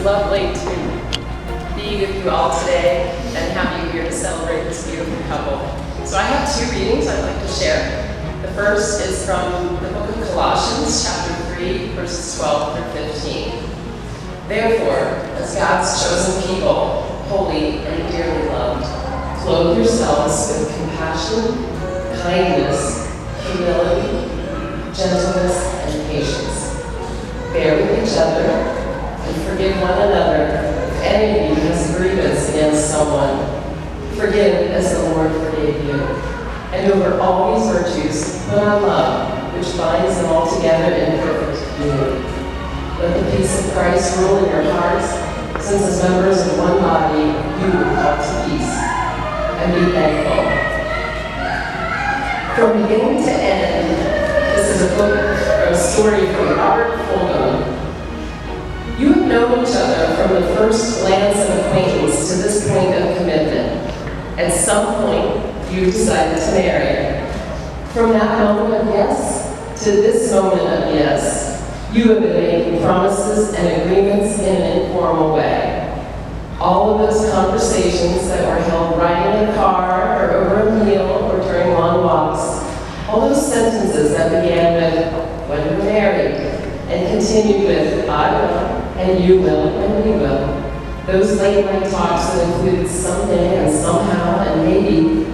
lovely to be with you all today and have you here to celebrate this beautiful couple. So I have two readings I'd like to share. The first is from the book of Colossians, chapter 3, verses 12 through 15. Therefore, as God's chosen people, holy and dearly loved, clothe yourselves with compassion, kindness, humility, gentleness, and patience. Bear with each other and forgive one another if any of you has a grievance against someone. Forgive as the Lord forgave you. And over all these virtues, put on love, which binds them all together in perfect unity. Let the peace of Christ rule in your hearts, since as members of one body, you are called to peace. And be thankful. From beginning to end, this is a book or a story from Robert Fulghum. You have known each other from the first glance of acquaintance to this point of commitment. At some point, you decided to marry. From that moment of yes to this moment of yes, you have been making promises and agreements in an informal way. All of those conversations that were held riding in a car or over a meal or during long walks, all those sentences that began with, when we're married, and continued with, I will, and you will, and we will. Those late night talks that included someday and somehow and maybe,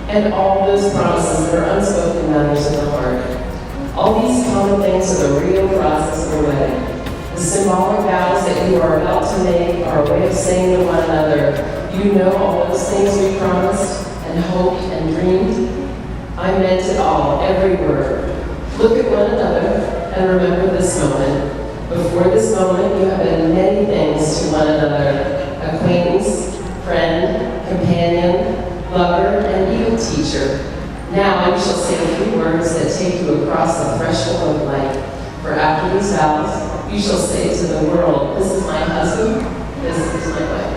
and all those promises that are unspoken matters of the heart. All these common things are the real process of the wedding. The symbolic vows that you are about to make are a way of saying to one another, you know all those things we promised and hoped and dreamed? I meant it all, every word. Look at one another and remember this moment. Before this moment, you have been many things to one another: acquaintance, friend, companion, lover, and even teacher. Now you shall say a few words that take you across the threshold of life. For after these vows, you shall say to the world, this is my husband, this is my wife.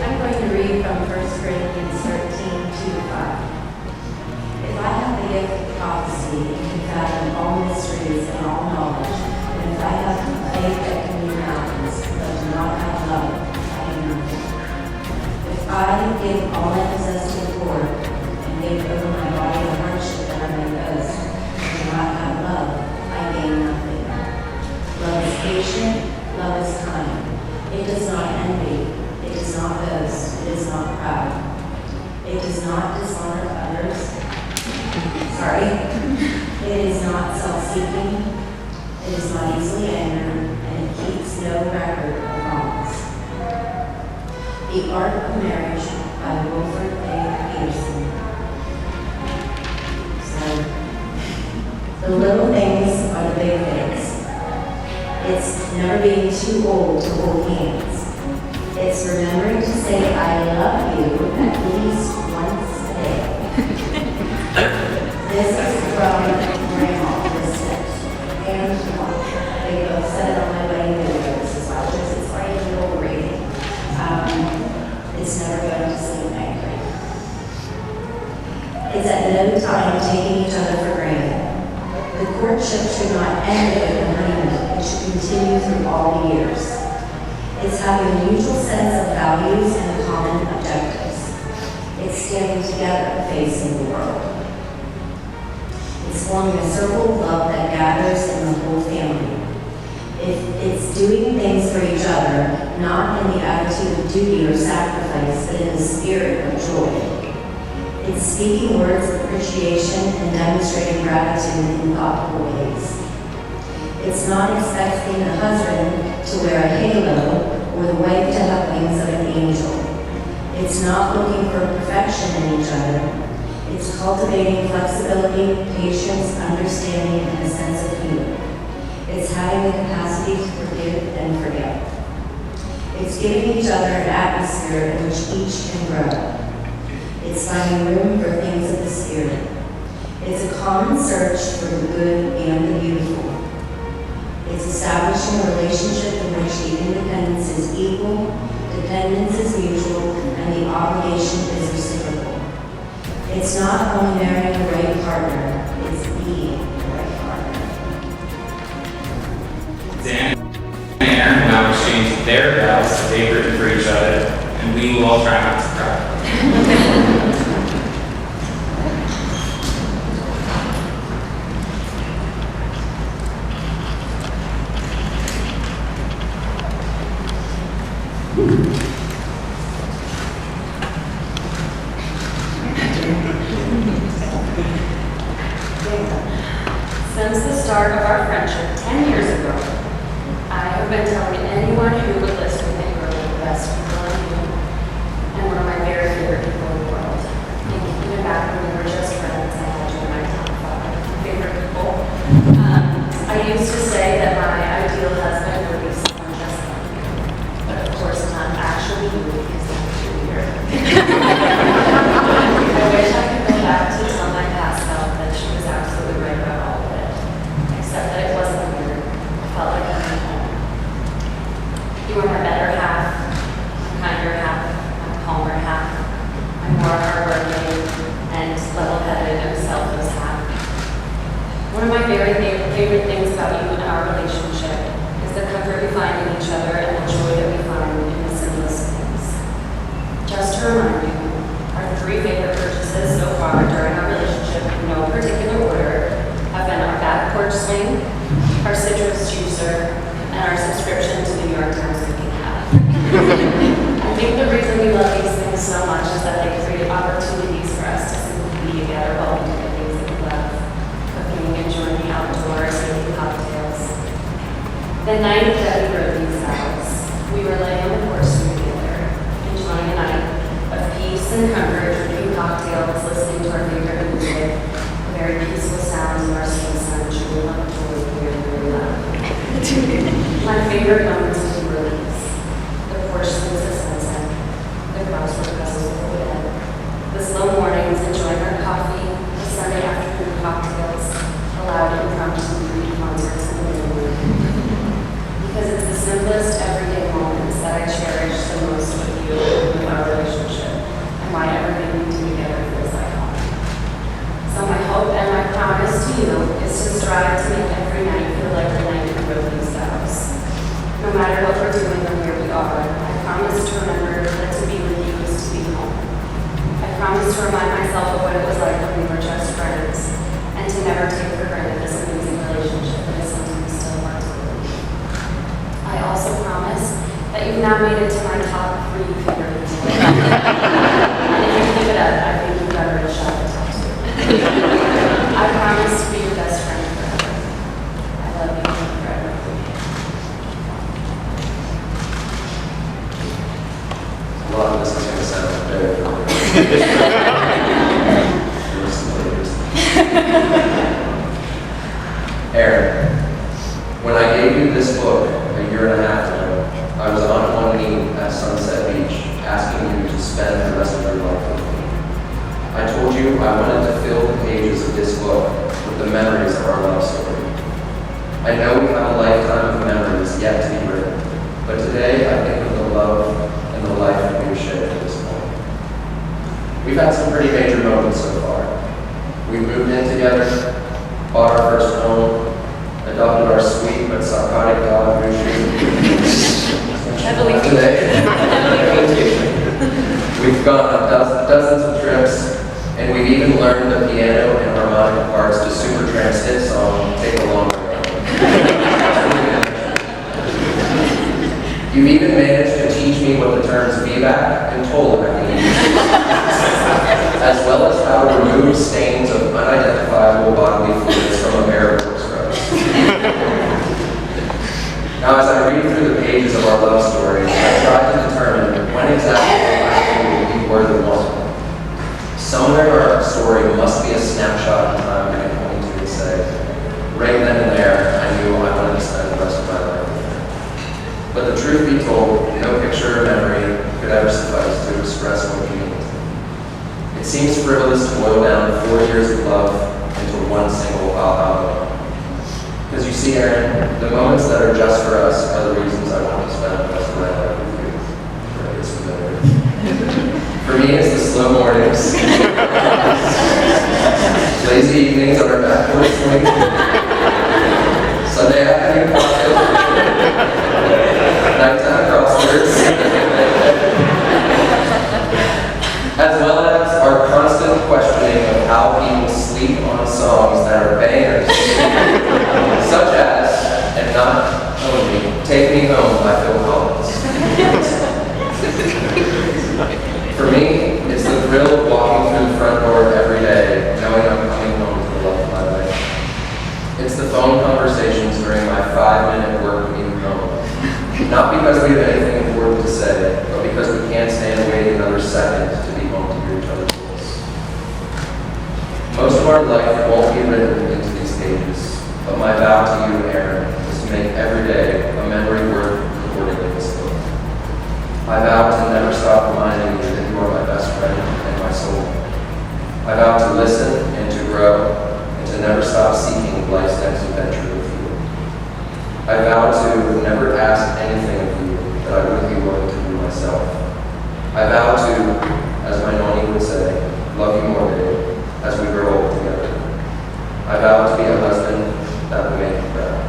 I'm going to read from 1 Corinthians 13:2-5. If I have the gift of prophecy and can fathom all mysteries and all knowledge, and if I have faith that can move mountains, but do not have love, I am nothing. If I give all I possess to the poor, and give over my body the hardship that I may boast, and do not have love, I gain nothing. Love is patient, love is kind. It does not envy, it does not boast, it is not proud. It does not dishonor others. It is not self-seeking, it is not easily angered, and it keeps no record of wrongs. The Art of Marriage by Wilfred A. Peterson. So, the little things are the big things. It's never being too old to hold hands. It's remembering to say I love you at least once a day. This is from Grandma, this text. And they both said it on my wedding videos as well, because it's already a little rating. It's never going to sleep angry. It's at no time taking each other for granted. The courtship should not end with the honeymoon. It should continue through all the years. It's having a mutual sense of values and common objectives. It's standing together facing the world. It's forming a circle of love that gathers in the whole family. It's doing things for each other, not in the attitude of duty or sacrifice, but in the spirit of joy. It's speaking words of appreciation and demonstrating gratitude in thoughtful ways. It's not expecting the husband to wear a halo or the wife to have wings of an angel. It's not looking for perfection in each other. It's cultivating flexibility, patience, understanding, and a sense of humor. It's having the capacity to forgive and forget. It's giving each other an atmosphere in which each can grow. It's finding room for things of the Spirit. It's a common search for the good and the beautiful. It's establishing a relationship in which the independence is equal, dependence is mutual, and the obligation is reciprocal. It's not only marrying the right partner, it's being the right partner. Dan and Aaron now exchange make their vows that they've written for each other, and we will all try not to cry. Since the start of our friendship 10 years ago, I have been telling anyone who would listen that you are the best people I knew and one of my very favorite people in the world. Even back when we were just friends, I had you in my top 5 favorite people. I used to say that my ideal husband would be someone just like you, but of course not actually you because I'm too weird. I wish I could go back to tell my past self that she was absolutely right about all of it. Except that it wasn't weird. I felt like I was home. You were my better half, my kinder half, my calmer half, my more hardworking and level-headed and selfless half. One of my very favorite things about you and our relationship is the comfort we find in each other and the joy that we find in the simplest things. Just to remind you, our 3 favorite purchases so far during our relationship, in no particular order, have been our back porch swing, our citrus juicer, and our subscription to the New York Times cooking app. I think the reason we love these things so much is that they create opportunities for us to simply be together while we do the things that we love. Cooking, enjoying the outdoors, making cocktails. The night that we wrote these vows, we were laying on the porch swing together, enjoying a night of peace and comfort, drinking cocktails, listening to our favorite music, very peaceful sounds of our skin sunshine, love joy, very, very loud. My favorite moments of the release, the porch swings at sunset, the crossword puzzles before bed, the slow mornings enjoying our coffee, the Sunday afternoon cocktails, the loud impromptu read concerts in the living room. Because it's the simplest everyday moments that I cherish the most with you and with our relationship, and why everything we do together feels like home. So my hope and my promise to you is to strive to make every night feel like the night we wrote these vows. No matter what we're doing or where we are, I promise to remember that to be with you is to be home. I promise to remind myself of what it was like when we were just friends, and to never take for granted this amazing relationship that is something we still want to believe. I also promise that you've now made it to my top 3 favorite people. And if you keep it up, I think you've got a real shot at top 2. I promise to be your best friend forever. I love you forever. A lot of this is going to sound very familiar. Aaron, when I gave you this book a year and a half ago, I was on one knee at Sunset Beach asking you to spend the rest of your life with me. I told you I wanted to fill the pages of this book with the memories of our love story. I know we have a lifetime of memories yet to be written, but today I think of the love and the life that we've shared at this point. We've had some pretty major moments so far. We moved in together, bought our first home, adopted our sweet but psychotic dog, We've gone on dozens of trips, and we've even learned the piano and harmonica parts to Supertramp's hit song, Take a Long Way. You've even managed to teach me what the terms VBAC and TOLAC mean, as well as how to remove stains of unidentifiable bodily fluids from a pair of work scrubs. Now, as I read through the pages of our love story, I try to determine when exactly I knew we were the one. Somewhere in our story must be a snapshot in time I can point to and say, right then and there, I knew I wanted to spend the rest of my life with her. But the truth be told, no picture or memory could ever suffice to express what you mean. It seems frivolous to boil down 4 years of love into one single album. Because you see, Aaron, the moments that are just for us are the reasons I want to spend the rest of my life with you. Right, it's familiar. For me, it's the slow mornings, lazy evenings on our back porch swing, Sunday afternoon cocktails, nighttime standards, as well as our constant questioning of how people sleep on songs that are bangers, such as, and not only, Take Me Home by Phil Collins. For me, it's the thrill of walking through the front door every day, knowing I'm coming home to the love of my life. It's the phone conversations during my 5-minute work commute home. Not because we have anything important to say, but because we can't stand waiting another second to be home to hear each other's voice. Most of our life won't be written into these pages, but my vow to you, Aaron, is to make every day a memory worth recording in this book. I vow to never stop reminding you that you are my best friend and my soul. I vow to listen and to grow, and to never stop seeking life's next adventure with you. I vow to never ask anything of you that I wouldn't be willing to do myself. I vow to, as my nonni would say, love you more, babe, as we grow old together. I vow to be a husband that will make you proud.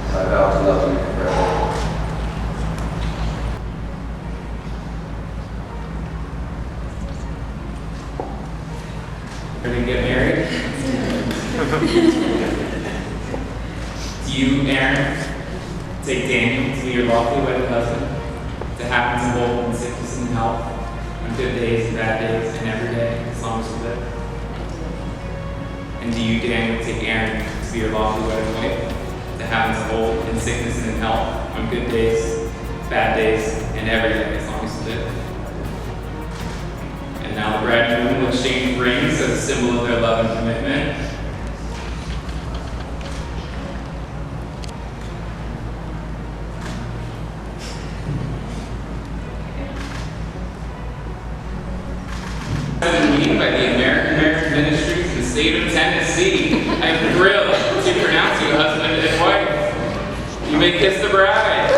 And I vow to love you forever. Ready to get married? Do you, Aaron, take Daniel to be your lawfully wedded husband, to happen to both in sickness and health, on good days and bad days, and every day, as long as you live? And do you, Daniel, take Aaron to be your lawfully wedded wife, to happen to hold in sickness and in health, on good days, bad days, and every day, as long as you live? And now the bride and groom will exchange rings as a symbol of their love and commitment. Meeting by the American Marriage Ministries in the state of Tennessee. I'm thrilled to pronounce you husband and wife. You may kiss the bride.